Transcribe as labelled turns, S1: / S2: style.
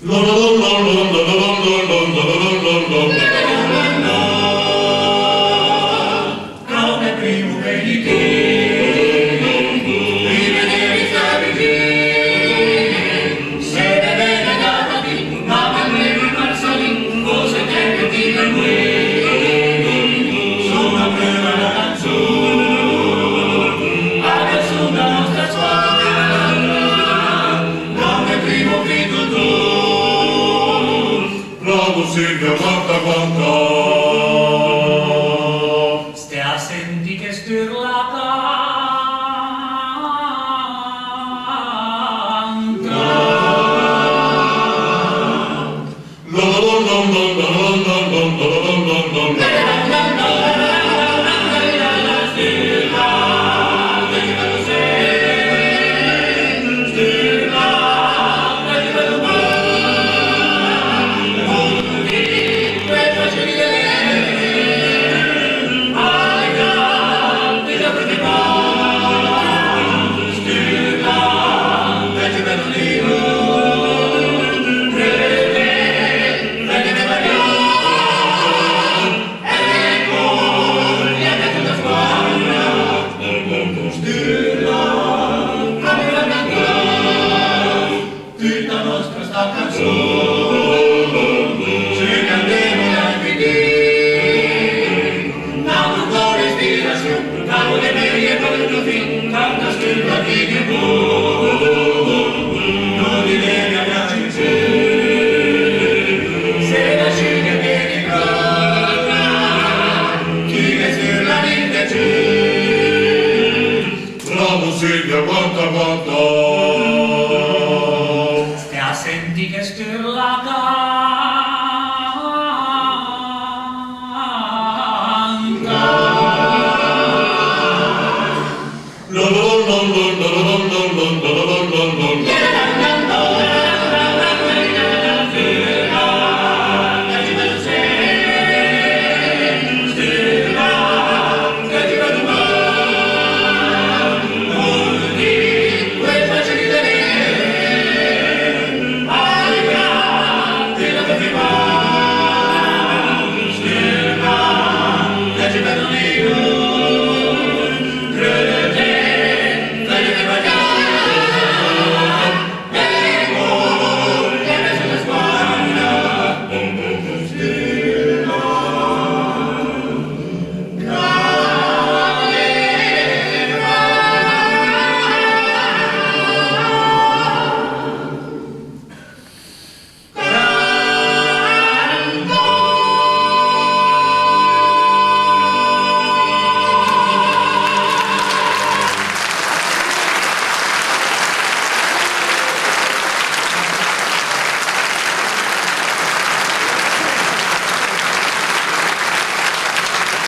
S1: Come primo vedi te, rivedere i sabiti, se ne vede davanti, ma mangiare il marzolin, cose che ti per me, sono prima la canzone, adesso la nostra squadra, come primo figlio tu,
S2: bravo Silvia, quanta quanta.
S1: stia a senti che stirla tutta nostra sta canzone, ci cantiamo la vita, nato con ispirazione, capo le mie e poi il fin, canta scriva di che non ti devi andare se la sceglie viene cara, chi ne stirla l'indice,
S2: Bravo Silvia, quanta quanta.
S1: stia a senti che stirla